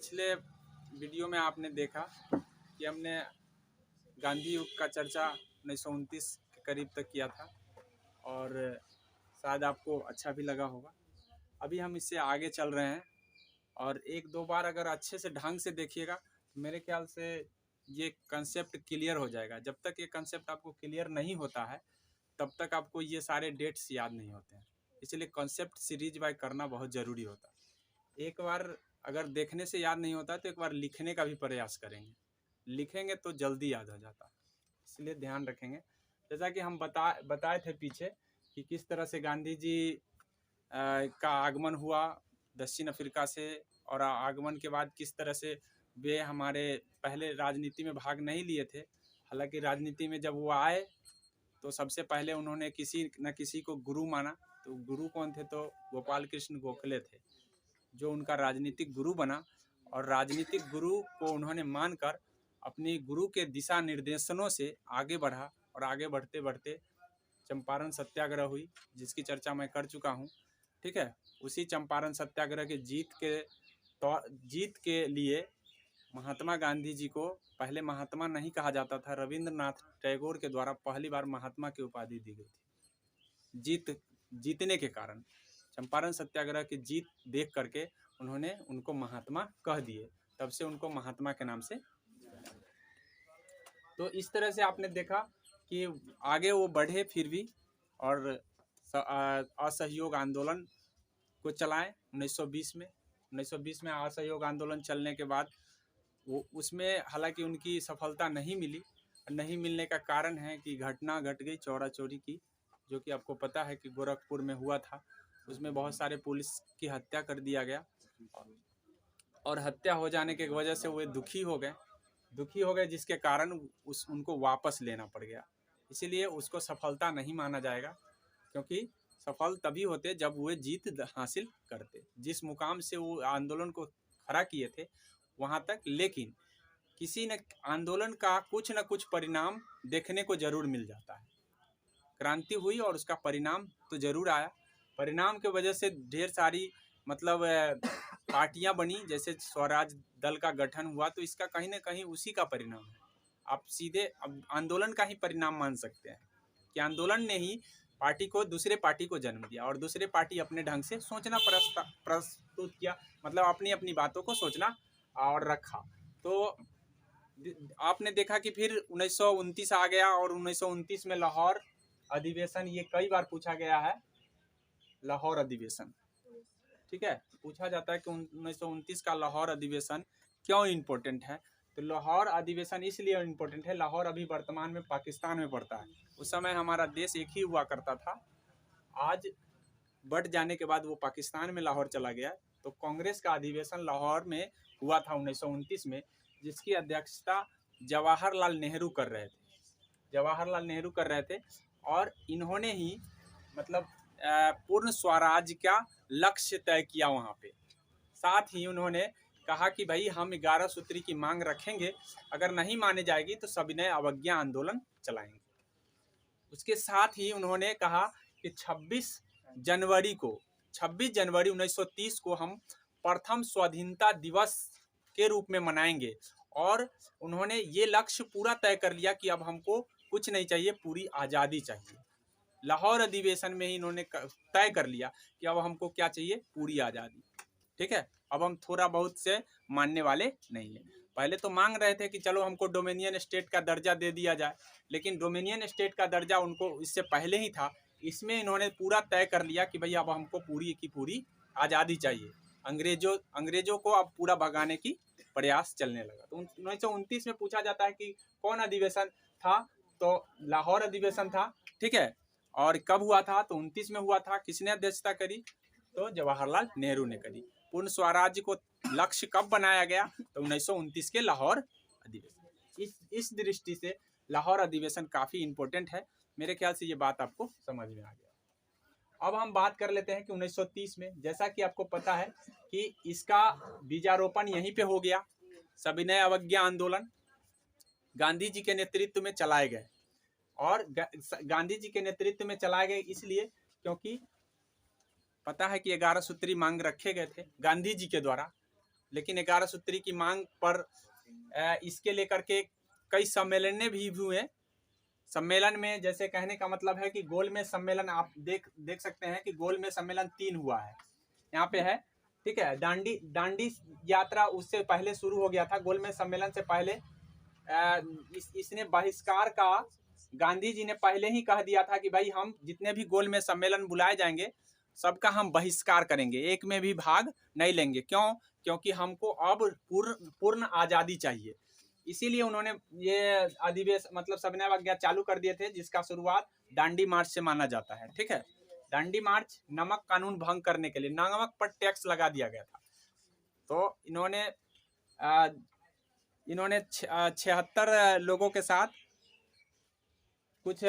पिछले वीडियो में आपने देखा कि हमने गांधी युग का चर्चा 1929 के करीब तक किया था और शायद आपको अच्छा भी लगा होगा। अभी हम इससे आगे चल रहे हैं और एक दो बार अगर अच्छे से ढंग से देखिएगा तो मेरे ख्याल से ये कंसेप्ट क्लियर हो जाएगा। जब तक ये कंसेप्ट आपको क्लियर नहीं होता है तब तक आपको ये सारे डेट्स याद नहीं होते हैं। इसलिए कंसेप्ट सीरीज बाय करना बहुत ज़रूरी होता है। एक बार अगर देखने से याद नहीं होता तो एक बार लिखने का भी प्रयास करेंगे, लिखेंगे तो जल्दी याद हो जाता है, इसलिए ध्यान रखेंगे। जैसा कि हम बताए थे पीछे कि किस तरह से गांधी जी का आगमन हुआ दक्षिण अफ्रीका से, और आगमन के बाद किस तरह से वे हमारे पहले राजनीति में भाग नहीं लिए थे। हालांकि राजनीति में जब वो आए तो सबसे पहले उन्होंने किसी न किसी को गुरु माना। तो गुरु कौन थे? तो गोपाल कृष्ण गोखले थे, जो उनका राजनीतिक गुरु बना। और राजनीतिक गुरु को उन्होंने मानकर अपनी गुरु के दिशा निर्देशनों से आगे बढ़ा और आगे बढ़ते बढ़ते चंपारण सत्याग्रह हुई, जिसकी चर्चा मैं कर चुका हूँ। ठीक है, उसी चंपारण सत्याग्रह के जीत के लिए महात्मा गांधी जी को पहले महात्मा नहीं कहा जाता था। रविंद्रनाथ टैगोर के द्वारा पहली बार महात्मा की उपाधि दी गई थी। जीतने के कारण चंपारण सत्याग्रह की जीत देख करके उन्होंने उनको महात्मा कह दिए, तब से उनको महात्मा के नाम से। तो इस तरह से आपने देखा कि आगे वो बढ़े फिर भी, और असहयोग आंदोलन को चलाएं 1920 में असहयोग आंदोलन चलने के बाद वो उसमें हालांकि उनकी सफलता नहीं मिली। नहीं मिलने का कारण है कि घटना घट गई चौरा चौरी की, जो कि आपको पता है कि गोरखपुर में हुआ था। उसमें बहुत सारे पुलिस की हत्या कर दिया गया और हत्या हो जाने की वजह से वे दुखी हो गए, जिसके कारण उनको वापस लेना पड़ गया। इसीलिए उसको सफलता नहीं माना जाएगा, क्योंकि सफल तभी होते जब वे जीत हासिल करते, जिस मुकाम से वो आंदोलन को खड़ा किए थे वहाँ तक। लेकिन किसी न आंदोलन का कुछ न कुछ परिणाम देखने को जरूर मिल जाता है। क्रांति हुई और उसका परिणाम तो जरूर आया। परिणाम के वजह से ढेर सारी पार्टियां बनी, जैसे स्वराज दल का गठन हुआ, तो इसका कहीं ना कहीं उसी का परिणाम है। आप सीधे आंदोलन का ही परिणाम मान सकते हैं कि आंदोलन ने ही पार्टी को दूसरे पार्टी को जन्म दिया और दूसरे पार्टी अपने ढंग से सोचना प्रस्तुत किया, मतलब अपनी अपनी बातों को सोचना और रखा। तो आपने देखा कि फिर 1929 आ गया और 1929 में लाहौर अधिवेशन, ये कई बार पूछा गया है, लाहौर अधिवेशन। ठीक है, पूछा जाता है कि 1929 का लाहौर अधिवेशन क्यों इम्पोर्टेंट है। तो लाहौर अधिवेशन इसलिए इम्पोर्टेंट है, लाहौर अभी वर्तमान में पाकिस्तान में पड़ता है। उस समय हमारा देश एक ही हुआ करता था, आज बढ़ जाने के बाद वो पाकिस्तान में लाहौर चला गया। तो कांग्रेस का अधिवेशन लाहौर में हुआ था 1929 में, जिसकी अध्यक्षता जवाहरलाल नेहरू कर रहे थे। और इन्होंने ही मतलब पूर्ण स्वराज का लक्ष्य तय किया वहाँ पे। साथ ही उन्होंने कहा कि भाई हम 11 सूत्री की मांग रखेंगे, अगर नहीं माने जाएगी तो सविनय अवज्ञा आंदोलन चलाएंगे। उसके साथ ही उन्होंने कहा कि 26 जनवरी 1930 को हम प्रथम स्वाधीनता दिवस के रूप में मनाएंगे। और उन्होंने ये लक्ष्य पूरा तय कर लिया कि अब हमको कुछ नहीं चाहिए, पूरी आज़ादी चाहिए। लाहौर अधिवेशन में ही इन्होंने तय कर लिया कि अब हमको क्या चाहिए, पूरी आज़ादी। ठीक है, अब हम थोड़ा बहुत से मानने वाले नहीं हैं। पहले तो मांग रहे थे कि चलो हमको डोमिनियन स्टेट का दर्जा दे दिया जाए, लेकिन डोमिनियन स्टेट का दर्जा उनको इससे पहले ही था। इसमें इन्होंने पूरा तय कर लिया कि भाई अब हमको पूरी की पूरी आज़ादी चाहिए। अंग्रेजों को अब पूरा भगाने की प्रयास चलने लगा। तो 1929 में पूछा जाता है कि कौन अधिवेशन था, तो लाहौर अधिवेशन था। ठीक है, और कब हुआ था? तो 29 में हुआ था। किसने अध्यक्षता करी? तो जवाहरलाल नेहरू ने करी। पूर्ण स्वराज्य को लक्ष्य कब बनाया गया? तो 1929 के लाहौर अधिवेशन। इस दृष्टि से लाहौर अधिवेशन काफ़ी इम्पोर्टेंट है। मेरे ख्याल से ये बात आपको समझ में आ गया। अब हम बात कर लेते हैं कि 1930 में, जैसा कि आपको पता है कि इसका बीजारोपण यहीं पे हो गया। सविनय अवज्ञा आंदोलन गांधी जी के नेतृत्व में चलाए गए, और गांधी जी के नेतृत्व में चलाए गए इसलिए क्योंकि पता है कि 11 सूत्री मांग रखे गए थे गांधी जी के द्वारा। लेकिन 11 सूत्री की मांग पर इसके लेकर के कई सम्मेलन भी हुए। सम्मेलन में जैसे कहने का मतलब है कि गोल में सम्मेलन आप देख सकते हैं कि गोल में सम्मेलन 3 हुआ है, यहाँ पे है, ठीक है। दांडी यात्रा उससे पहले शुरू हो गया था, गोल में सम्मेलन से पहले इसने बहिष्कार का, गांधी जी ने पहले ही कह दिया था कि भाई हम जितने भी गोल में सम्मेलन बुलाए जाएंगे सबका हम बहिष्कार करेंगे, एक में भी भाग नहीं लेंगे। क्यों? क्योंकि हमको अब पूर्ण आज़ादी चाहिए। इसीलिए उन्होंने ये अधिवेशन मतलब सविनय अवज्ञा चालू कर दिए थे, जिसका शुरुआत दांडी मार्च से माना जाता है, ठीक है। दांडी मार्च नमक कानून भंग करने के लिए, नमक पर टैक्स लगा दिया गया था। तो इन्होंने 76 लोगों के साथ कुछ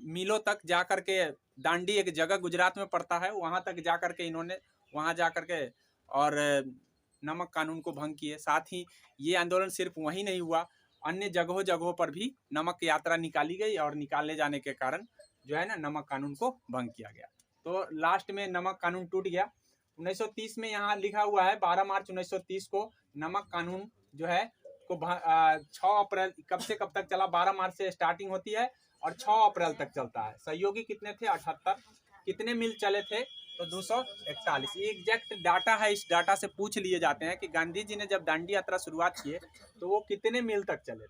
मीलों तक जा कर के, दांडी एक जगह गुजरात में पड़ता है, वहां तक जा कर के इन्होंने वहां जा कर के और नमक कानून को भंग किए। साथ ही ये आंदोलन सिर्फ वहीं नहीं हुआ, अन्य जगहों पर भी नमक यात्रा निकाली गई और निकालने जाने के कारण जो है ना नमक कानून को भंग किया गया। तो लास्ट में नमक कानून टूट गया। 1930 में यहाँ लिखा हुआ है 12 मार्च 1930 को नमक कानून जो है को 6 अप्रैल कब से कब तक चला, 12 मार्च से स्टार्टिंग होती है और 6 अप्रैल तक चलता है। सहयोगी कितने थे? 78। कितने मिल चले थे? तो 241। ये एग्जैक्ट डाटा है, इस डाटा से पूछ लिए जाते हैं कि गांधी जी ने जब दांडी यात्रा शुरुआत किए तो वो कितने मिल तक चले थे,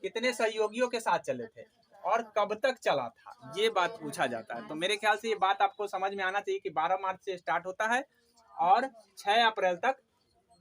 कितने सहयोगियों के साथ चले थे और कब तक चला था, ये बात पूछा जाता है। तो मेरे ख्याल से ये बात आपको समझ में आना चाहिए कि 12 मार्च से स्टार्ट होता है और 6 अप्रैल तक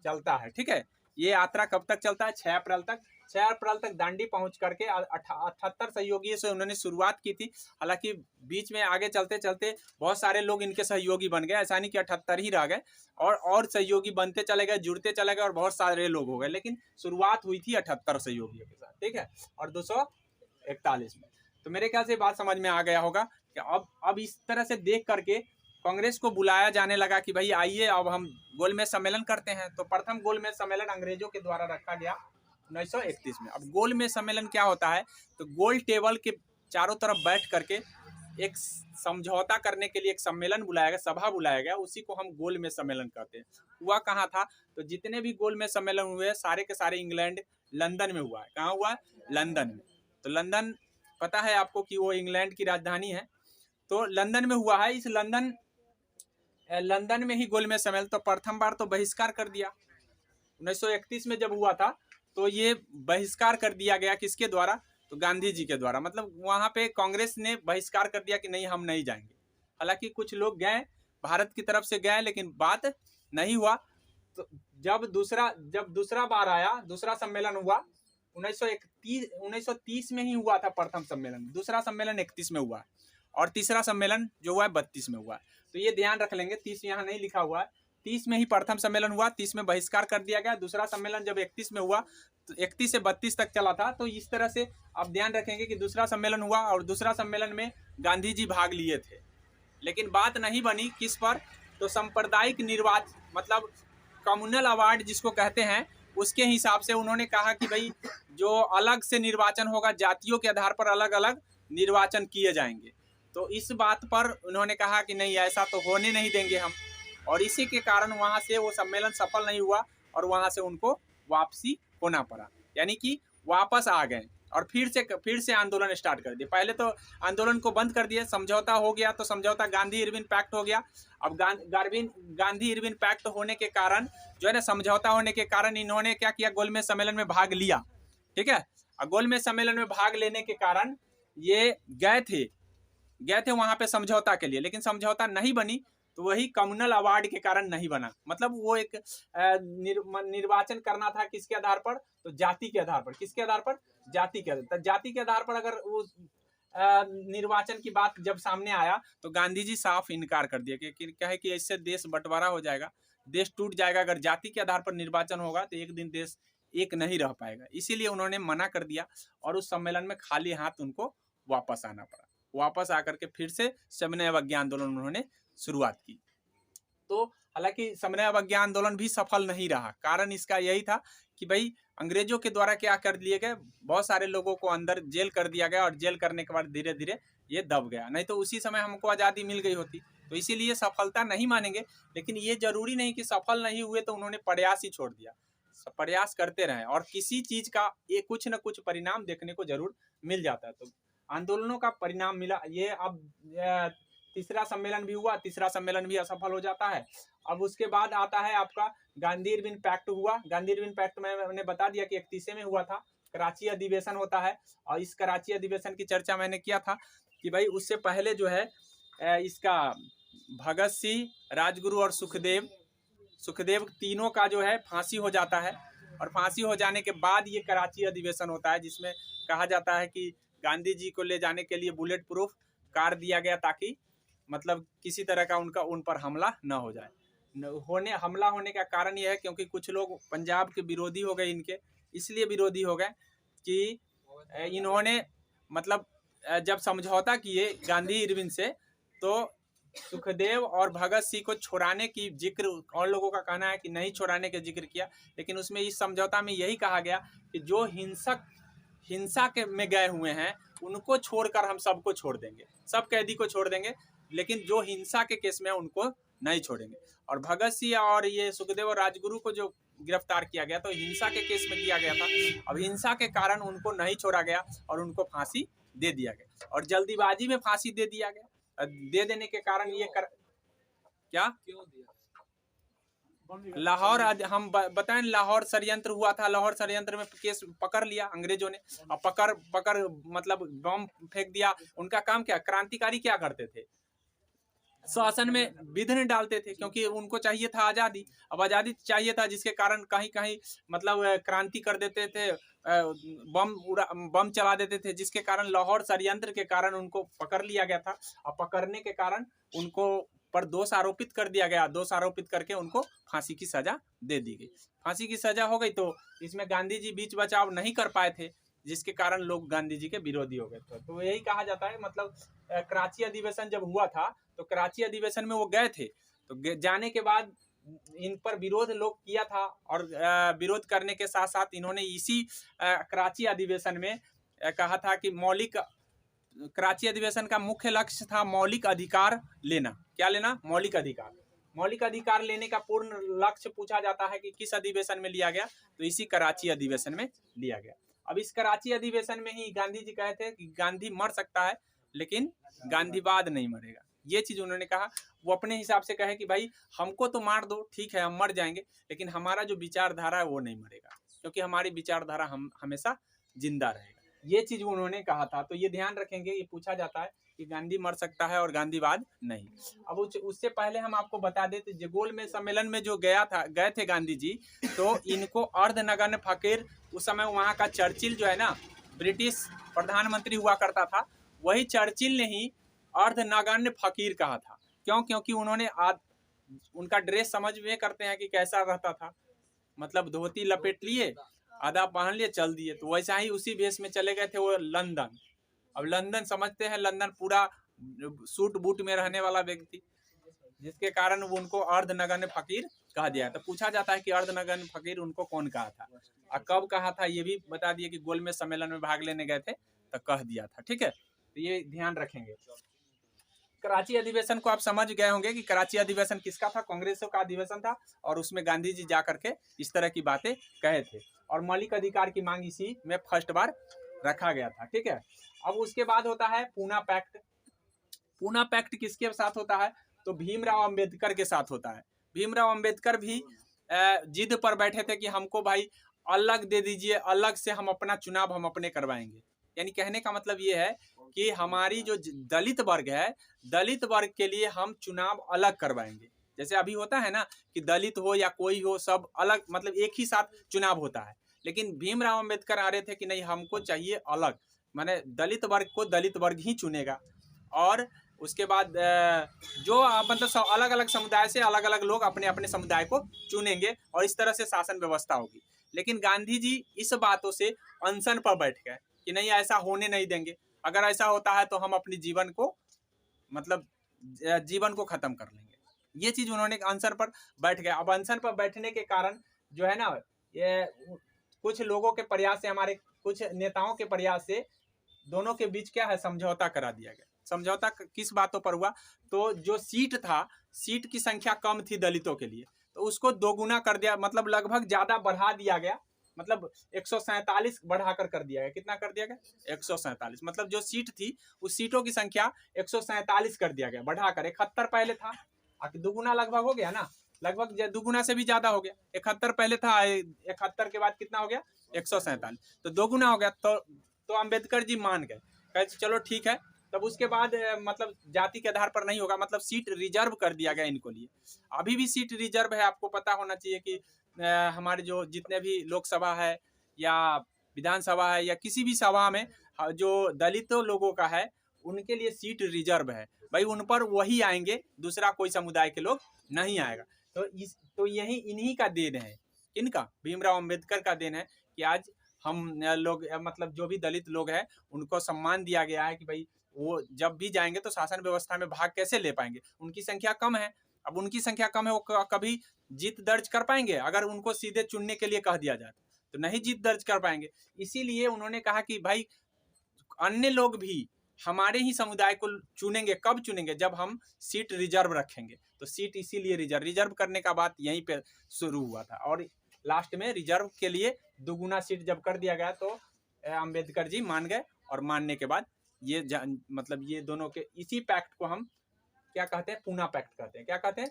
चलता है, ठीक है। ये यात्रा कब तक चलता है? 6 अप्रैल तक। 6 अप्रैल तक दांडी पहुंच करके 78 सहयोगी से उन्होंने शुरुआत की थी। हालांकि बीच में आगे चलते चलते बहुत सारे लोग इनके सहयोगी बन गए, ऐसा नहीं कि 78 ही रह गए, और सहयोगी बनते चले गए, जुड़ते चले गए और बहुत सारे लोग हो गए, लेकिन शुरुआत हुई थी 78 सहयोगियों के साथ, ठीक है, और 241 में। तो मेरे ख्याल से बात समझ में आ गया होगा कि अब इस तरह से देख करके कांग्रेस को बुलाया जाने लगा कि भाई आइए अब हम गोलमेज सम्मेलन करते हैं। तो प्रथम गोलमेज सम्मेलन अंग्रेजों के द्वारा रखा गया 1931 में। अब गोलमेज सम्मेलन क्या होता है? तो गोल टेबल के चारों तरफ बैठ करके एक समझौता करने के लिए एक सम्मेलन बुलाया गया, सभा बुलाया गया, उसी को हम गोलमेज सम्मेलन कहते हैं। हुआ कहाँ था? तो जितने भी गोलमेज सम्मेलन हुए सारे के सारे इंग्लैंड लंदन में हुआ है। कहाँ हुआ है? लंदन में। तो लंदन पता है आपको कि वो इंग्लैंड की राजधानी है, तो लंदन में हुआ है। इस लंदन में ही गोलमेज सम्मेलन तो प्रथम बार तो बहिष्कार कर दिया 1931 में जब हुआ था, तो ये बहिष्कार कर दिया गया किसके द्वारा? तो गांधी जी के द्वारा। मतलब वहां पे कांग्रेस ने बहिष्कार कर दिया कि नहीं हम नहीं जाएंगे। हालांकि कुछ लोग गए, भारत की तरफ से गए, लेकिन बात नहीं हुआ। तो जब दूसरा बार आया, दूसरा सम्मेलन हुआ 1930 में ही हुआ था प्रथम सम्मेलन, दूसरा सम्मेलन 31 में हुआ और तीसरा सम्मेलन जो हुआ है 32 में हुआ है। तो ये ध्यान रख लेंगे, 30 यहाँ नहीं लिखा हुआ है। 30 में ही प्रथम सम्मेलन हुआ, 30 में बहिष्कार कर दिया गया। दूसरा सम्मेलन जब 31 में हुआ तो 31 से 32 तक चला था। तो इस तरह से आप ध्यान रखेंगे कि दूसरा सम्मेलन हुआ और दूसरा सम्मेलन में गांधी जी भाग लिए थे, लेकिन बात नहीं बनी किस पर? तो सांप्रदायिक निर्वाचन, मतलब कम्युनल अवार्ड जिसको कहते हैं, उसके हिसाब से उन्होंने कहा कि भाई जो अलग से निर्वाचन होगा, जातियों के आधार पर अलग अलग निर्वाचन किए जाएंगे। तो इस बात पर उन्होंने कहा कि नहीं, ऐसा तो होने नहीं देंगे हम, और इसी के कारण वहाँ से वो सम्मेलन सफल नहीं हुआ और वहाँ से उनको वापसी होना पड़ा, यानी कि वापस आ गए और फिर से आंदोलन स्टार्ट कर दिए। पहले तो आंदोलन को बंद कर दिया, समझौता हो गया, तो समझौता गांधी इरविन पैक्ट हो गया। अब गांधी इरविन पैक्ट होने के कारण जो है ना, समझौता होने के कारण इन्होंने क्या किया? गोलमेज सम्मेलन में भाग लिया, ठीक है। और गोलमेज सम्मेलन में भाग लेने के कारण ये गए थे वहां पे समझौता के लिए, लेकिन समझौता नहीं बनी। तो वही कम्युनल अवार्ड के कारण नहीं बना। मतलब वो एक निर्वाचन करना था किसके आधार पर? तो जाति के आधार पर। किसके आधार पर? जाति के आधार पर। जाति के आधार पर अगर वो निर्वाचन की बात जब सामने आया तो गांधी जी साफ इनकार कर दिया कि क्या है कि इससे देश बंटवारा हो जाएगा, देश टूट जाएगा। अगर जाति के आधार पर निर्वाचन होगा तो एक दिन देश एक नहीं रह पाएगा। इसीलिए उन्होंने मना कर दिया और उस सम्मेलन में खाली हाथ उनको वापस आना पड़ा। वापस आकर के फिर से सविनय अवज्ञा आंदोलन उन्होंने शुरुआत की। तो हालांकि सविनय अवज्ञा आंदोलन भी सफल नहीं रहा। कारण इसका यही था कि भाई अंग्रेजों के द्वारा क्या कर दिए गए, बहुत सारे लोगों को अंदर जेल कर दिया गया और जेल करने के बाद धीरे धीरे ये दब गया, नहीं तो उसी समय हमको आज़ादी मिल गई होती। तो इसीलिए सफलता नहीं मानेंगे, लेकिन ये जरूरी नहीं कि सफल नहीं हुए तो उन्होंने प्रयास ही छोड़ दिया। प्रयास करते रहें और किसी चीज का ये कुछ न कुछ परिणाम देखने को जरूर मिल जाता है। तो आंदोलनों का परिणाम मिला। ये अब तीसरा सम्मेलन भी हुआ, तीसरा सम्मेलन भी असफल हो जाता है। अब उसके बाद आता है आपका गांधी इरविन पैक्ट हुआ। गांधी इरविन पैक्ट में मैंने बता दिया कि 31 में हुआ था। कराची अधिवेशन होता है और इस कराची अधिवेशन की चर्चा मैंने किया था कि भाई उससे पहले जो है इसका भगत सिंह, राजगुरु और सुखदेव तीनों का जो है फांसी हो जाता है। और फांसी हो जाने के बाद ये कराची अधिवेशन होता है, जिसमें कहा जाता है कि गांधी जी को ले जाने के लिए बुलेट प्रूफ कार दिया गया ताकि मतलब किसी तरह का उन पर हमला न हो जाए। हमला होने का कारण यह है क्योंकि कुछ लोग पंजाब के विरोधी हो गए इनके, इसलिए विरोधी हो गए कि इन्होंने मतलब जब समझौता किए गांधी इरविन से, तो सुखदेव और भगत सिंह को छुड़ाने की जिक्र और लोगों का कहना है कि नहीं छुड़ाने का जिक्र किया, लेकिन उसमें इस समझौता में यही कहा गया कि जो हिंसा के में गए हुए हैं उनको छोड़कर हम सबको छोड़ देंगे, सब कैदी को छोड़ देंगे, लेकिन जो हिंसा के केस में उनको नहीं छोड़ेंगे। और भगत सिंह और ये सुखदेव और राजगुरु को जो गिरफ्तार किया गया तो हिंसा के केस में किया गया था। अब हिंसा के कारण उनको नहीं छोड़ा गया और उनको फांसी दे दिया गया, और जल्दीबाजी में फांसी दे दिया गया। दे देने के कारण ये क्या लाहौर, हम बताएं लाहौर षड्यंत्र हुआ था। लाहौर षड्यंत्र में केस पकड़ लिया अंग्रेजों ने, अब पकड़ मतलब बम फेंक दिया। उनका काम क्या, क्रांतिकारी क्या करते थे, शासन में विघ्न डालते थे, क्योंकि उनको चाहिए था आज़ादी। अब आज़ादी चाहिए था जिसके कारण कहीं कहीं मतलब क्रांति कर देते थे, बम चला देते थे, जिसके कारण लाहौर षड्यंत्र के कारण उनको पकड़ लिया गया था। और पकड़ने के कारण उनको पर दोष आरोपित कर दिया गया, दोष आरोपित करके उनको फांसी की सजा दे दी गई। फांसी की सजा हो गई तो इसमें गांधी जी बीच बचाव नहीं कर पाए थे, जिसके कारण लोग गांधी जी के विरोधी हो गए थे। तो यही कहा जाता है, मतलब कराची अधिवेशन जब हुआ था तो कराची अधिवेशन में वो गए थे, तो जाने के बाद इन पर विरोध लोग किया था, और विरोध करने के साथ साथ इन्होंने इसी कराची अधिवेशन में कहा था कि कराची अधिवेशन का मुख्य लक्ष्य था मौलिक अधिकार लेना। क्या लेना, मौलिक अधिकार। मौलिक अधिकार लेने का पूर्ण लक्ष्य पूछा जाता है कि किस अधिवेशन में लिया गया, तो इसी कराची अधिवेशन में लिया गया। अब इस कराची अधिवेशन में ही गांधी जी कहे थे कि गांधी मर सकता है लेकिन गांधीवाद नहीं मरेगा। ये चीज उन्होंने कहा। वो अपने हिसाब से कहे कि भाई हमको तो मार दो, ठीक है हम मर जाएंगे, लेकिन हमारा जो विचारधारा है वो नहीं मरेगा, क्योंकि हमारी विचारधारा हम हमेशा जिंदा रहेगा। ये चीज उन्होंने कहा था। तो ये ध्यान रखेंगे, ये पूछा जाता है कि गांधी मर सकता है और गांधीवाद नहीं। अब उससे पहले हम आपको बता देते, जगोल में सम्मेलन में जो गए थे गांधी जी, तो इनको अर्धनग्न फकीर, उस समय वहाँ का चर्चिल जो है ना, ब्रिटिश प्रधानमंत्री हुआ करता था, वही चर्चिल ने ही अर्धनग्न फकीर कहा था। क्यों, क्योंकि उन्होंने उनका ड्रेस समझ में करते हैं कि कैसा रहता था, मतलब धोती लपेट लिए, आधा पहन लिए, चल दिए। तो वैसा ही उसी भेष में चले गए थे वो लंदन। अब लंदन समझते हैं, लंदन पूरा सूट बूट में रहने वाला व्यक्ति, जिसके कारण वो उनको अर्धनग्न फकीर कहा दिया। तो पूछा जाता है कि अर्धनग्न फकीर उनको कौन कहा था और कब कहा था, ये भी बता दिए कि गोलमेज सम्मेलन में भाग लेने गए थे तो कह दिया था। ठीक है, तो ये ध्यान रखेंगे। कराची अधिवेशन को आप समझ गए होंगे कि कराची अधिवेशन किसका था, कांग्रेसों का अधिवेशन था, और उसमें गांधी जी जा करके इस तरह की बातें कहे थे, और मौलिक अधिकार की मांग इसी में फर्स्ट बार रखा गया था। ठीक है, अब उसके बाद होता है पूना पैक्ट। पूना पैक्ट किसके साथ होता है, तो भीमराव अंबेडकर के साथ होता है। भीमराव अंबेडकर भी जिद पर बैठे थे कि हमको भाई अलग दे दीजिए, अलग से हम अपना चुनाव हम अपने करवाएंगे। यानी कहने का मतलब ये है कि हमारी जो दलित वर्ग है, दलित वर्ग के लिए हम चुनाव अलग करवाएंगे। जैसे अभी होता है ना कि दलित हो या कोई हो, सब अलग, मतलब एक ही साथ चुनाव होता है, लेकिन भीमराव अंबेडकर आ रहे थे कि नहीं, हमको चाहिए अलग, माने दलित वर्ग को दलित वर्ग ही चुनेगा, और उसके बाद जो मतलब अलग अलग समुदाय से अलग अलग लोग अपने अपने समुदाय को चुनेंगे, और इस तरह से शासन व्यवस्था होगी। लेकिन गांधी जी इस बातों से अनशन पर बैठ गए कि नहीं, ऐसा होने नहीं देंगे। अगर ऐसा होता है तो हम अपने जीवन को मतलब जीवन को खत्म कर लेंगे। ये चीज उन्होंने अनशन पर बैठ गए। अब अनशन पर बैठने के कारण जो है ना, ये कुछ लोगों के प्रयास से, हमारे कुछ नेताओं के प्रयास से दोनों के बीच क्या है, समझौता करा दिया गया। समझौता किस बातों पर हुआ? तो जो सीट था, सीट की संख्या कम थी दलितों के लिए, तो उसको दोगुना कर दिया, मतलब लगभग ज्यादा बढ़ा दिया गया, मतलब 147 बढ़ाकर कर दिया गया। कितना कर दिया गया? 147। मतलब जो सीट थी उस सीटों की संख्या 147 कर दिया गया, बढ़ाकर। 71 पहले था, दुगुना लगभग हो गया ना, लगभग दुगुना से भी ज्यादा हो गया। 71 पहले था, 71 के बाद कितना हो गया? 147, तो दोगुना हो गया। तो अम्बेडकर जी मान गए, कहे चलो ठीक है। तब उसके बाद मतलब जाति के आधार पर नहीं होगा, मतलब सीट रिजर्व कर दिया गया इनको लिए। अभी भी सीट रिजर्व है। आपको पता होना चाहिए कि हमारे जो जितने भी लोकसभा है या विधानसभा है या किसी भी सभा में जो दलितों लोगों का है, उनके लिए सीट रिजर्व है भाई। उन पर वही आएंगे, दूसरा कोई समुदाय के लोग नहीं आएगा। तो यही इन्हीं का देन है। किनका? भीमराव अंबेडकर का देन है कि आज हम लोग, मतलब जो भी दलित लोग हैं, उनको सम्मान दिया गया है कि भाई वो जब भी जाएंगे तो शासन व्यवस्था में भाग कैसे ले पाएंगे? उनकी संख्या कम है। अब उनकी संख्या कम है, वो कभी जीत दर्ज कर पाएंगे? अगर उनको सीधे चुनने के लिए कह दिया जाए तो नहीं जीत दर्ज कर पाएंगे। इसीलिए उन्होंने कहा कि भाई अन्य लोग भी हमारे ही समुदाय को चुनेंगे। कब चुनेंगे? जब हम सीट रिजर्व रखेंगे। तो सीट इसीलिए रिजर्व करने का बात यहीं पे शुरू हुआ था, और लास्ट में रिजर्व के लिए दुगुना सीट जब कर दिया गया तो अंबेडकर जी मान गए। और मानने के बाद ये मतलब ये दोनों के इसी पैक्ट को हम क्या कहते हैं? पूना पैक्ट कहते हैं। क्या कहते हैं?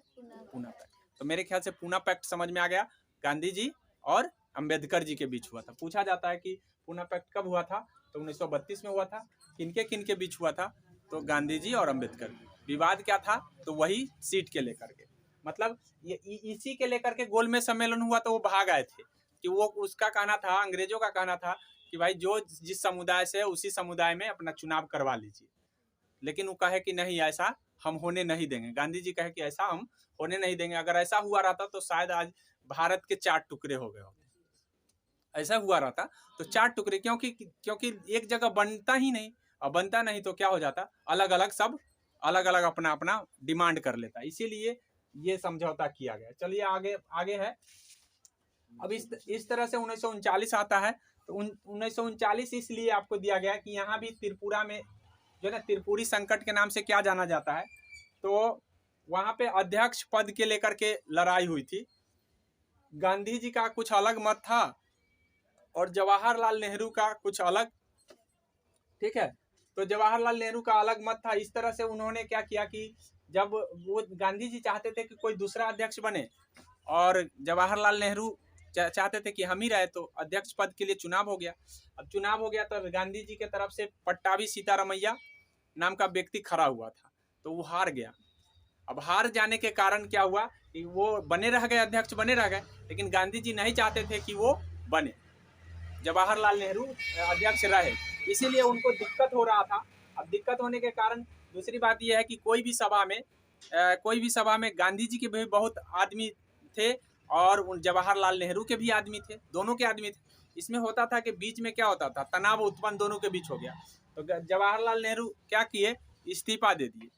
पूना पैक्ट। तो मेरे ख्याल से पूना पैक्ट समझ में आ गया। गांधी जी और अंबेडकर जी के बीच हुआ था। पूछा जाता है कि पूना पैक्ट कब हुआ था? तो 1932 में हुआ था। किनके बीच हुआ था? तो गांधी जी और अंबेडकर। विवाद क्या था? तो वही सीट के लेकर के, मतलब ये इसी के लेकर के गोलमेज सम्मेलन हुआ। तो वो भाग आए थे कि वो, उसका कहना था, अंग्रेजों का कहना था कि भाई जो जिस समुदाय से उसी समुदाय में अपना चुनाव करवा लीजिए। लेकिन वो कहे कि नहीं, ऐसा हम होने नहीं देंगे। गांधी जी कहे कि ऐसा हम होने नहीं देंगे। अगर ऐसा हुआ रहता तो शायद आज भारत के 4 टुकड़े हो गए होते। ऐसा हुआ रहता तो 4 टुकड़े, क्योंकि एक जगह बनता ही नहीं। और बनता नहीं तो क्या हो जाता? अलग अलग सब अलग अलग अपना अपना डिमांड कर लेता। इसीलिए ये समझौता किया गया। चलिए आगे है। अब इस तरह से 1939 आता है। तो 1939 इसलिए आपको दिया गया कि यहाँ भी त्रिपुरा में जो है ना, त्रिपुरी संकट के नाम से क्या जाना जाता है। तो वहां पे अध्यक्ष पद के लेकर के लड़ाई हुई थी। गांधी जी का कुछ अलग मत था और जवाहरलाल नेहरू का कुछ अलग। ठीक है, तो जवाहरलाल नेहरू का अलग मत था। इस तरह से उन्होंने क्या किया कि जब वो गांधी जी चाहते थे कि कोई दूसरा अध्यक्ष बने, और जवाहरलाल नेहरू चाहते थे कि हम ही रहे, तो अध्यक्ष पद के लिए चुनाव हो गया। अब चुनाव हो गया तो गांधी जी के तरफ से पट्टाभी सीतारमैया नाम का व्यक्ति खड़ा हुआ था, तो वो हार गया। अब हार जाने के कारण क्या हुआ कि वो बने रह गए, अध्यक्ष बने रह गए। लेकिन गांधी जी नहीं चाहते थे कि वो बने, जवाहरलाल नेहरू अध्यक्ष रहे, इसीलिए उनको दिक्कत हो रहा था। अब दिक्कत होने के कारण दूसरी बात यह है कि कोई भी सभा में गांधी जी के भी बहुत आदमी थे और जवाहरलाल नेहरू के भी आदमी थे, दोनों के आदमी थे। इसमें होता था कि बीच में क्या होता था, तनाव उत्पन्न दोनों के बीच हो गया। तो जवाहरलाल नेहरू क्या किए? इस्तीफा दे दिए।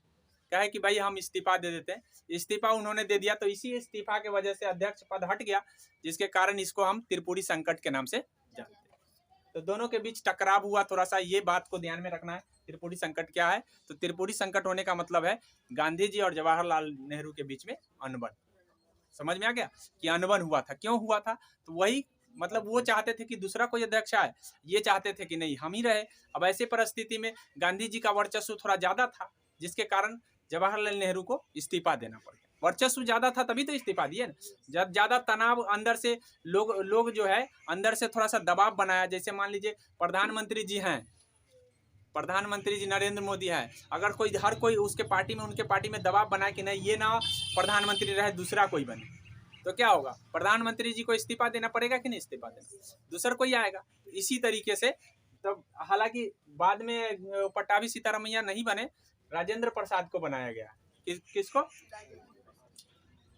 कहे कि भाई हम इस्तीफा दे देते हैं। इस्तीफा उन्होंने दे दिया, तो इसी इस्तीफा के वजह से अध्यक्ष पद हट गया, जिसके कारण इसको हम त्रिपुरी संकट के नाम से जानते हैं। तो दोनों के बीच टकराव हुआ। थोड़ा सा ये बात को ध्यान में रखना है। त्रिपुरी संकट क्या है? तो त्रिपुरी संकट होने का मतलब है गांधी जी और जवाहरलाल नेहरू के बीच में अनबन। समझ में आ गया कि अनबन हुआ था। क्यों हुआ था? तो वही, मतलब वो चाहते थे कि दूसरा कोई अध्यक्ष आए, ये चाहते थे कि नहीं हम ही रहे। अब ऐसे परिस्थिति में गांधी जी का वर्चस्व थोड़ा ज्यादा था, जिसके कारण जवाहरलाल नेहरू को इस्तीफा देना पड़ गया। वर्चस्व ज्यादा था तभी तो इस्तीफा दिए ना। जब ज्यादा तनाव अंदर से लोग जो है अंदर से थोड़ा सा दबाव बनाया। जैसे मान लीजिए प्रधानमंत्री जी हैं, प्रधानमंत्री जी नरेंद्र मोदी है, अगर हर कोई उसके पार्टी में, उनके पार्टी में दबाव बनाए कि नहीं ये ना प्रधानमंत्री रहे, दूसरा कोई बने, तो क्या होगा? प्रधानमंत्री जी को इस्तीफा देना पड़ेगा कि नहीं इस्तीफा देना? दूसरा कोई आएगा। इसी तरीके से तब, हालांकि बाद में पट्टाभी सीतारमैया नहीं बने, राजेंद्र प्रसाद को बनाया गया। किसको?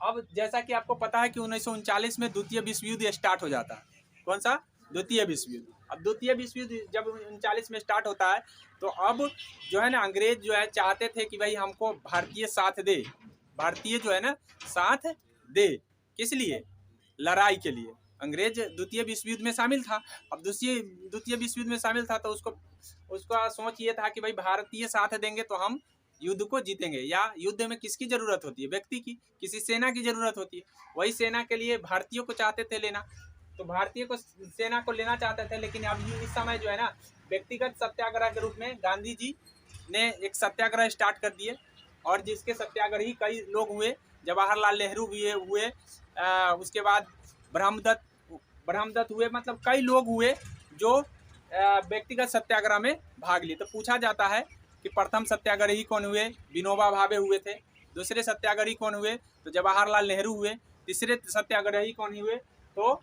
अब जैसा कि आपको पता है कि 1939 में द्वितीय विश्व युद्ध स्टार्ट हो जाता है। कौन सा? द्वितीय विश्व युद्ध। अब द्वितीय विश्व युद्ध जब 39 में स्टार्ट होता है, तो अब जो है ना, अंग्रेज जो है चाहते थे कि भाई हमको भारतीय साथ दे, भारतीय जो है ना साथ दे। किस लिए? लड़ाई के लिए। अंग्रेज द्वितीय विश्व युद्ध में शामिल था। अब द्वितीय विश्व युद्ध में शामिल था तो उसका सोच ये था कि भाई भारतीय साथ देंगे तो हम युद्ध को जीतेंगे। या युद्ध में किसकी जरूरत होती है? व्यक्ति की, किसी सेना की जरूरत होती है। वही सेना के लिए भारतीयों को चाहते थे लेना, तो भारतीय को सेना को लेना चाहते थे। लेकिन अब इस समय जो है ना, व्यक्तिगत सत्याग्रह के रूप में गांधी जी ने एक सत्याग्रह स्टार्ट कर दिए, और जिसके सत्याग्रही कई लोग हुए। जवाहरलाल नेहरू भी हुए, उसके बाद ब्रह्मदत्त हुए, मतलब कई लोग हुए जो व्यक्तिगत सत्याग्रह में भाग लिए। तो पूछा जाता है कि प्रथम सत्याग्रही कौन हुए? विनोबा भावे हुए थे। दूसरे सत्याग्रही कौन हुए? तो जवाहरलाल नेहरू हुए। तीसरे सत्याग्रही कौन हुए? तो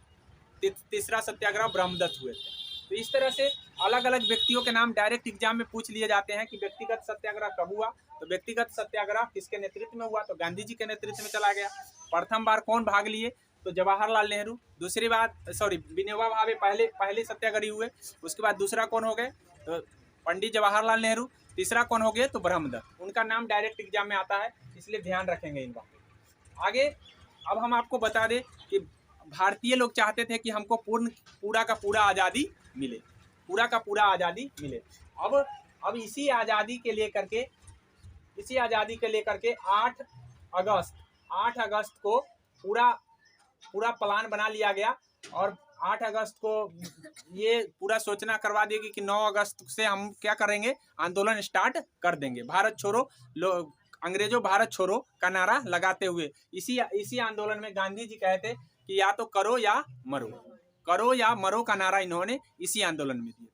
तीसरा सत्याग्रह ब्रह्मदत्त हुए थे। तो इस तरह से अलग अलग व्यक्तियों के नाम डायरेक्ट एग्जाम में पूछ लिए जाते हैं कि व्यक्तिगत सत्याग्रह कब हुआ। तो व्यक्तिगत सत्याग्रह किसके नेतृत्व में हुआ? तो गांधी जी के नेतृत्व में चला गया। प्रथम बार कौन भाग लिए? तो जवाहरलाल नेहरू। दूसरी बार विनोबा भावे पहले सत्याग्रही हुए। उसके बाद दूसरा कौन हो गए? तो पंडित जवाहरलाल नेहरू। तीसरा कौन हो गए? तो ब्रह्मदत्त। उनका नाम डायरेक्ट एग्जाम में आता है, इसलिए ध्यान रखेंगे इन बातों। आगे अब हम आपको बता दें कि भारतीय लोग चाहते थे कि हमको पूरा का पूरा आज़ादी मिले, पूरा का पूरा आज़ादी मिले। अब इसी आज़ादी के लेकर के 8 अगस्त को पूरा प्लान बना लिया गया। और 8 अगस्त को ये पूरा सूचना करवा देगी कि 9 अगस्त से हम क्या करेंगे? आंदोलन स्टार्ट कर देंगे। भारत छोड़ो, अंग्रेजों भारत छोड़ो का नारा लगाते हुए इसी आंदोलन में गांधी जी कहते कि या तो करो या मरो का नारा इन्होंने इसी आंदोलन में दिया।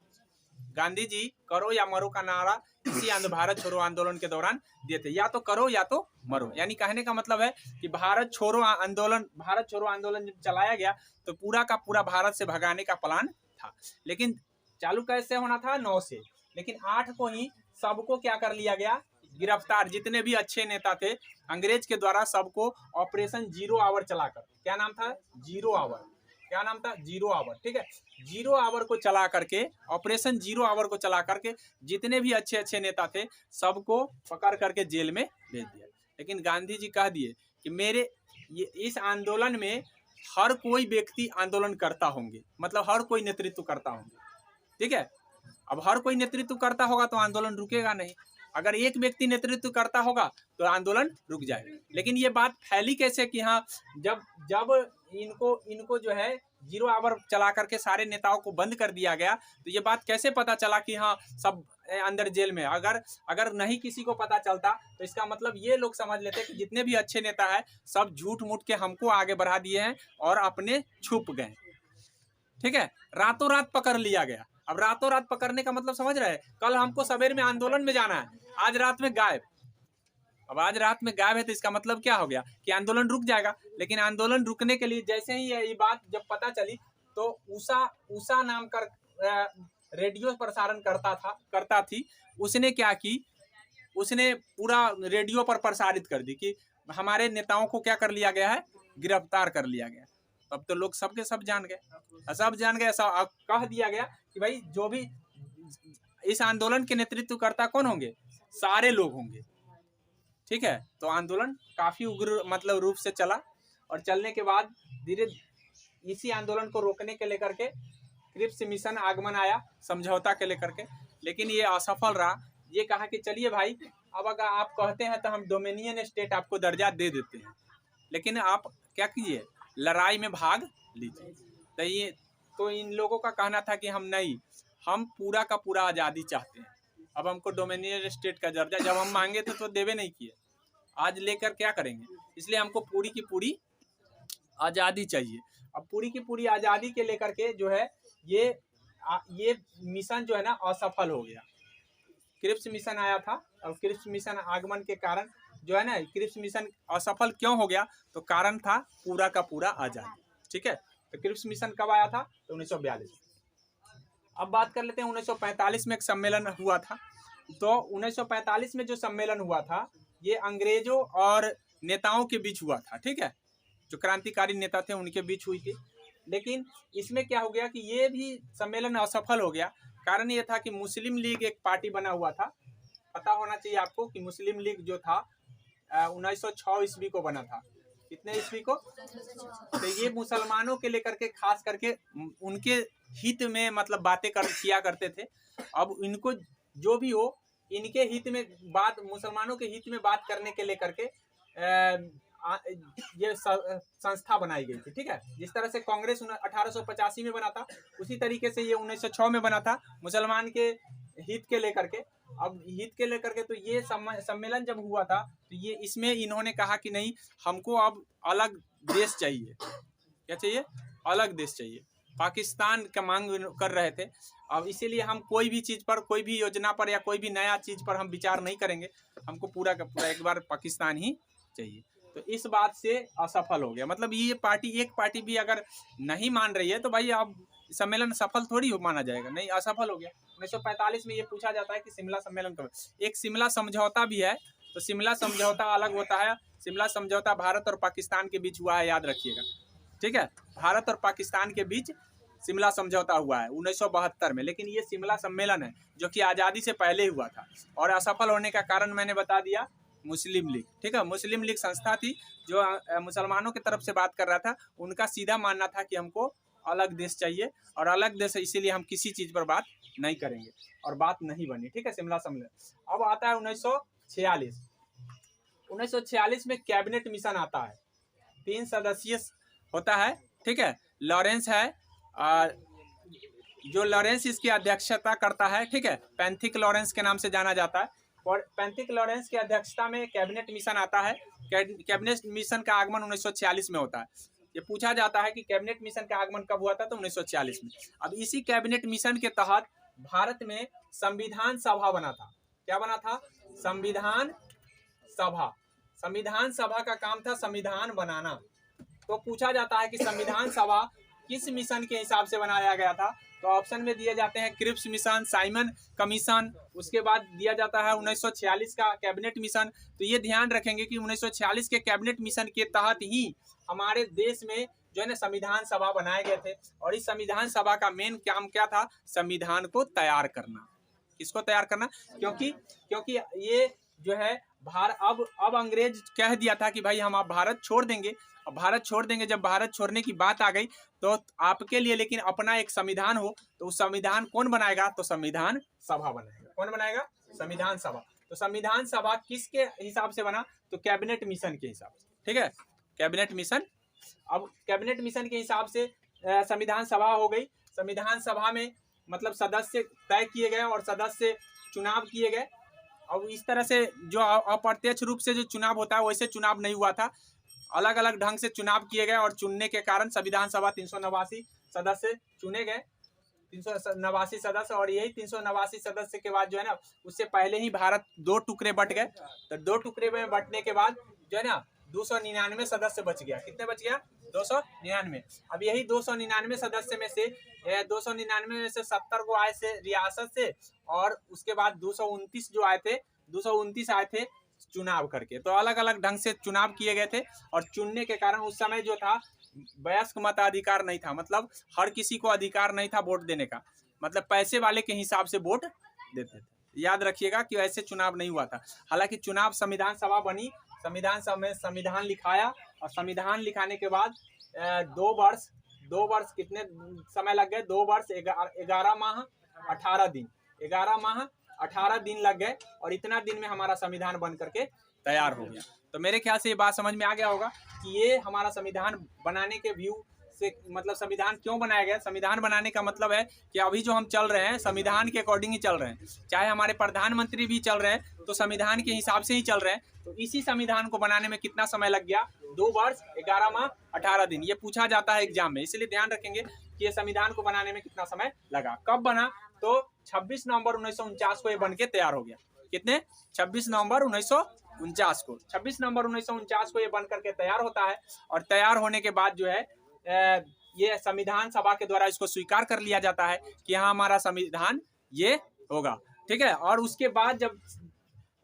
गांधी जी करो या मरो का नारा इसी भारत छोड़ो आंदोलन के दौरान दिए थे। या तो करो या तो मरो, यानी कहने का मतलब है कि भारत छोड़ो आंदोलन जब चलाया गया तो पूरा का पूरा भारत से भगाने का प्लान था। लेकिन चालू कैसे होना था? 9 से। लेकिन 8 को ही सबको क्या कर लिया गया? गिरफ्तार। जितने भी अच्छे नेता थे अंग्रेज के द्वारा सबको ऑपरेशन 0 आवर चलाकर, क्या नाम था? 0 आवर। क्या नाम था? 0 आवर। ठीक है, 0 आवर को चला करके, ऑपरेशन 0 आवर को चला करके जितने भी अच्छे नेता थे सबको पकड़ करके जेल में भेज दिया। लेकिन गांधी जी कह दिए कि इस आंदोलन में हर कोई व्यक्ति आंदोलन करता होंगे, मतलब हर कोई नेतृत्व करता होंगे। ठीक है, अब हर कोई नेतृत्व करता होगा तो आंदोलन रुकेगा नहीं। अगर एक व्यक्ति नेतृत्व करता होगा तो आंदोलन रुक जाएगा। लेकिन ये बात फैली कैसे कि हाँ, जब इनको जो है 0 आवर चला करके सारे नेताओं को बंद कर दिया गया, तो ये बात कैसे पता चला कि हाँ सब अंदर जेल में? अगर नहीं किसी को पता चलता तो इसका मतलब ये लोग समझ लेते कि जितने भी अच्छे नेता है सब झूठ मूठ के हमको आगे बढ़ा दिए हैं और अपने छुप गए। ठीक है, रातों रात पकड़ लिया गया। अब रातों रात पकड़ने का मतलब समझ रहे हैं? कल हमको सवेरे में आंदोलन में जाना है, आज रात में गायब। अब आज रात में गायब है तो इसका मतलब क्या हो गया? कि आंदोलन रुक जाएगा। लेकिन आंदोलन रुकने के लिए जैसे ही ये बात जब पता चली तो उषा नाम कर रेडियो प्रसारण करता थी, उसने क्या की? उसने पूरा रेडियो पर प्रसारित कर दी कि हमारे नेताओं को क्या कर लिया गया है? गिरफ्तार कर लिया गया। तब तो लोग सबके सब जान गए, ऐसा कह दिया गया कि भाई जो भी इस आंदोलन के नेतृत्वकर्ता कौन होंगे? सारे लोग होंगे। ठीक है, तो आंदोलन काफी उग्र मतलब रूप से चला, और चलने के बाद धीरे इसी आंदोलन को रोकने के लेकर के क्रिप्स मिशन आगमन आया समझौता के लेकर के, लेकिन ये असफल रहा। ये कहा कि चलिए भाई, अब अगर आप कहते हैं तो हम डोमिनियन स्टेट आपको दर्जा दे देते हैं, लेकिन आप क्या कीजिए? लड़ाई में भाग लीजिए। तो इन लोगों का कहना था कि हम पूरा का पूरा आज़ादी चाहते हैं। अब हमको डोमिनियन स्टेट का दर्जा जब हम मांगे थे तो देवे नहीं किए, आज लेकर क्या करेंगे? इसलिए हमको पूरी की पूरी आज़ादी चाहिए। अब पूरी की पूरी आज़ादी के लेकर के जो है ये मिशन जो है ना असफल हो गया। क्रिप्स मिशन आया था, और क्रिप्स मिशन आगमन के कारण जो है ना क्रिप्स मिशन असफल क्यों हो गया? तो कारण था पूरा का पूरा आज़ादी। ठीक है, तो क्रिप्स मिशन कब आया था? तो 1942। अब बात कर लेते हैं 1945 में एक सम्मेलन हुआ था। तो 1945 में जो सम्मेलन हुआ था ये अंग्रेजों और नेताओं के बीच हुआ था। ठीक है, जो क्रांतिकारी नेता थे उनके बीच हुई थी। लेकिन इसमें क्या हो गया कि ये भी सम्मेलन असफल हो गया। कारण ये था कि मुस्लिम लीग एक पार्टी बना हुआ था। पता होना चाहिए आपको कि मुस्लिम लीग जो था 1906 ईस्वी को बना था। कितने ईस्वी को? तो ये मुसलमानों के लेकर के खास करके उनके हित में मतलब बातें किया करते थे। अब इनको जो भी हो, इनके हित में बात, मुसलमानों के हित में बात करने के लेकर के ये संस्था बनाई गई थी। ठीक है, जिस तरह से कांग्रेस 1885 में बना था, उसी तरीके से ये 1906 में बना था मुसलमान के हित के लेकर के। अब हित के लेकर के तो ये सम्मेलन जब हुआ था तो ये इसमें इन्होंने कहा कि नहीं, हमको अब अलग देश चाहिए। क्या चाहिए? अलग देश चाहिए। पाकिस्तान का मांग कर रहे थे। अब इसीलिए हम कोई भी चीज़ पर, कोई भी योजना पर या कोई भी नया चीज़ पर हम विचार नहीं करेंगे, हमको पूरा का पूरा एक बार पाकिस्तान ही चाहिए। तो इस बात से असफल हो गया। मतलब ये पार्टी, एक पार्टी भी अगर नहीं मान रही है तो भाई अब सम्मेलन सफल थोड़ी हो माना जाएगा, नहीं, असफल हो गया। 1945 में ये पूछा जाता है कि शिमला सम्मेलन कब। एक शिमला समझौता भी है, तो शिमला समझौता अलग होता है। शिमला समझौता भारत और पाकिस्तान के बीच हुआ है, याद रखिएगा। ठीक है, भारत और पाकिस्तान के बीच शिमला समझौता हुआ है 1972 में। लेकिन ये शिमला सम्मेलन है जो कि आज़ादी से पहले हुआ था, और असफल होने का कारण मैंने बता दिया, मुस्लिम लीग। ठीक है, मुस्लिम लीग संस्था थी जो मुसलमानों की तरफ से बात कर रहा था। उनका सीधा मानना था कि हमको अलग देश चाहिए, और अलग देश है इसीलिए हम किसी चीज़ पर बात नहीं करेंगे, और बात नहीं बनी। ठीक है, शिमला सम्मेलन। अब आता है 1946। 1946 में कैबिनेट मिशन आता है, 3 सदस्यीय होता है। ठीक है, लॉरेंस है, जो लॉरेंस इसकी अध्यक्षता करता है। ठीक है, पैंथिक लॉरेंस के नाम से जाना जाता है। और पैंथिक लॉरेंस की अध्यक्षता में कैबिनेट मिशन आता है। कैबिनेट मिशन का आगमन 1946 में होता है। ये पूछा जाता है कि कैबिनेट मिशन का आगमन कब हुआ था, तो 1946 में। अब इसी कैबिनेट मिशन के तहत भारत में संविधान सभा बना था। क्या बना था? संविधान सभा। संविधान सभा का काम था संविधान बनाना। तो पूछा जाता है कि संविधान सभा किस मिशन के हिसाब से बनाया गया था, तो ऑप्शन में दिए जाते हैं क्रिप्स मिशन, साइमन कमीशन, उसके बाद दिया जाता है 1946 का कैबिनेट मिशन। तो ये ध्यान रखेंगे कि 1946 के कैबिनेट मिशन के तहत ही हमारे देश में जो है ना संविधान सभा बनाए गए थे। और इस संविधान सभा का मेन काम क्या था? संविधान को तैयार करना। किसको तैयार करना? क्योंकि ये जो है अब अंग्रेज कह दिया था कि भाई हम आप भारत छोड़ देंगे। अब भारत छोड़ देंगे, जब भारत छोड़ने की बात आ गई तो आपके लिए लेकिन अपना एक संविधान हो, तो उस संविधान कौन बनाएगा? तो संविधान सभा बनाएगा। कौन बनाएगा? संविधान सभा। तो संविधान सभा किसके हिसाब से बना? तो कैबिनेट मिशन के हिसाब से। ठीक है, कैबिनेट मिशन। अब कैबिनेट मिशन के हिसाब से संविधान सभा हो गई। संविधान सभा में मतलब सदस्य तय किए गए और सदस्य चुनाव किए गए। अब इस तरह से जो अप्रत्यक्ष रूप से जो चुनाव होता है वैसे चुनाव नहीं हुआ था, अलग अलग ढंग से चुनाव किए गए, और चुनने के कारण संविधान सभा 389 सदस्य चुने गए। 389 सदस्य, और यही 389 सदस्य के बाद जो है ना, उससे पहले ही भारत 2 टुकड़े बट गए। तो 2 टुकड़े में बंटने के बाद जो है ना 299 सदस्य बच गया। कितने बच गया? 299। अब यही 299 सदस्य में से 299 में से 70 को आए थे रियासत से, और उसके बाद 229 जो आए थे, 229 आए थे चुनाव करके। तो अलग अलग ढंग से चुनाव किए गए थे, और चुनने के कारण उस समय जो था वयस्क मताधिकार नहीं था, मतलब हर किसी को अधिकार नहीं था वोट देने का, मतलब पैसे वाले के हिसाब से वोट देते थे। याद रखिएगा कि ऐसे चुनाव नहीं हुआ था। हालांकि चुनाव संविधान सभा बनी, संविधान सभा में संविधान लिखाया, और संविधान लिखाने के बाद 2 वर्ष कितने समय लग गए? 2 वर्ष 11 माह 18 दिन, 11 माह 18 दिन लग गए, और इतना दिन में हमारा संविधान बन करके तैयार हो गया। तो मेरे ख्याल से ये बात समझ में आ गया होगा कि ये हमारा संविधान बनाने के व्यू से, मतलब संविधान क्यों बनाया गया। संविधान बनाने का मतलब है कि अभी जो हम चल रहे हैं संविधान के अकॉर्डिंग ही चल रहे हैं, चाहे हमारे प्रधानमंत्री भी चल रहे हैं तो संविधान के हिसाब से ही चल रहे हैं। तो इसी संविधान को बनाने में कितना समय लग गया? 2 वर्ष 11 माह 18 दिन। ये पूछा जाता है एग्जाम में, इसलिए ध्यान रखेंगे कि ये संविधान को बनाने में कितना समय लगा। कब बना? तो 26 नवंबर 1949 को ये बन के तैयार हो गया। कितने? 26 नवंबर 1949 को। 26 नवंबर 1949 को ये बन करके तैयार होता है, और तैयार होने के बाद जो है ये संविधान सभा के द्वारा इसको स्वीकार कर लिया जाता है कि हाँ हमारा संविधान ये होगा। ठीक है, और उसके बाद जब,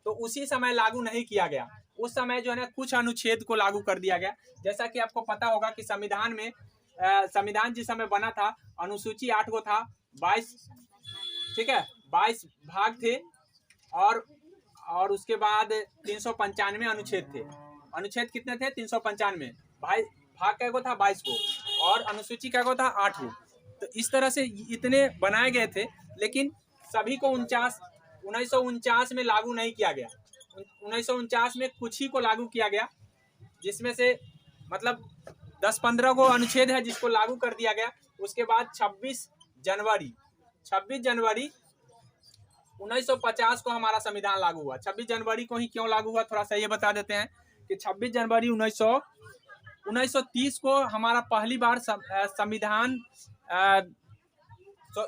तो उसी समय लागू नहीं किया गया, उस समय जो है ना कुछ अनुच्छेद को लागू कर दिया गया। जैसा कि आपको पता होगा कि संविधान में संविधान जिस समय बना था अनुसूची 8 को था, 22, ठीक है, 22 भाग थे, और उसके बाद 395 अनुच्छेद थे, अनुच्छेद कितने थे? 395। भाई भाग क्या को था? 22 को। और अनुसूची क्या को था? 8 को। तो इस तरह से इतने बनाए गए थे, लेकिन सभी को 1949 में लागू नहीं किया गया। 1949 में कुछ ही को लागू किया गया, जिसमें से मतलब 10-15 को अनुच्छेद है जिसको लागू कर दिया गया। उसके बाद 26 जनवरी 1950 को हमारा संविधान लागू हुआ। 26 जनवरी को ही क्यों लागू हुआ, थोड़ा सा ये बता देते हैं कि 26 जनवरी 1930 को हमारा पहली बार संविधान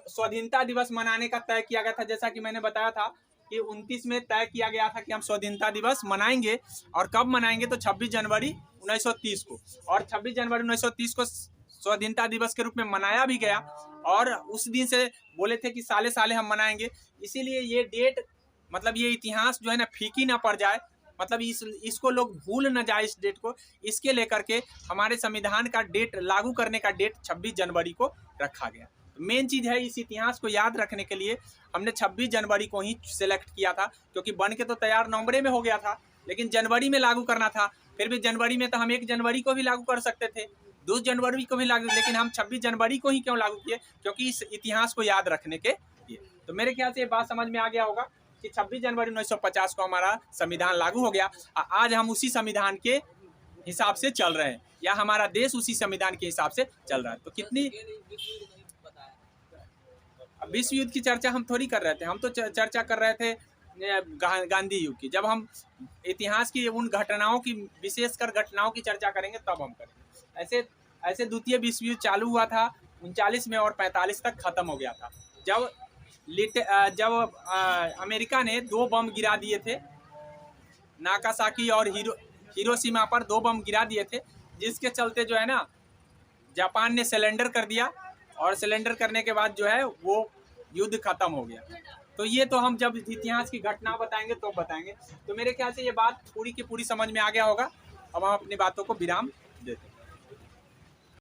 स्वाधीनता दिवस मनाने का तय किया गया था। जैसा कि मैंने बताया था कि 29 में तय किया गया था कि हम स्वाधीनता दिवस मनाएंगे। और कब मनाएंगे? तो 26 जनवरी 1930 को। और 26 जनवरी 1930 को स्वाधीनता दिवस के रूप में मनाया भी गया, और उस दिन से बोले थे कि साले साले हम मनाएंगे। इसीलिए ये डेट, मतलब ये इतिहास जो है ना फीकी ना पड़ जाए, मतलब इसको लोग भूल न जाए इस डेट को, इसके लेकर के हमारे संविधान का डेट लागू करने का डेट 26 जनवरी को रखा गया। मेन चीज़ है, इस इतिहास को याद रखने के लिए हमने 26 जनवरी को ही सिलेक्ट किया था, क्योंकि बन के तो तैयार नवंबर में हो गया था, लेकिन जनवरी में लागू करना था। फिर भी जनवरी में तो हम 1 जनवरी को भी लागू कर सकते थे, 2 जनवरी को भी लागू, लेकिन हम 26 जनवरी को ही क्यों लागू किए? क्योंकि इस इतिहास को याद रखने के लिए। तो मेरे ख्याल से ये बात समझ में आ गया होगा कि 26 जनवरी 1950 को हमारा संविधान लागू हो गया। आज हम उसी संविधान के हिसाब से चल रहे हैं, या हमारा देश उसी संविधान के हिसाब से चल रहा है। तो कितनी विश्व युद्ध की चर्चा हम थोड़ी कर रहे थे, हम तो चर्चा कर रहे थे गांधी युग की। जब हम इतिहास की उन घटनाओं की, विशेषकर घटनाओं की चर्चा करेंगे तब हम करेंगे। ऐसे द्वितीय विश्व युद्ध चालू हुआ था 39 में और 45 तक खत्म हो गया था। जब अमेरिका ने 2 बम गिरा दिए थे, नागासाकी और हिरोशिमा पर 2 बम गिरा दिए थे, जिसके चलते जो है ना जापान ने सरेंडर कर दिया, और सरेंडर करने के बाद जो है वो युद्ध खत्म हो गया। तो ये तो हम जब इतिहास की घटना बताएंगे तो बताएंगे। तो मेरे ख्याल से ये बात पूरी की पूरी समझ में आ गया होगा। अब हम अपनी बातों को विराम देते हैं।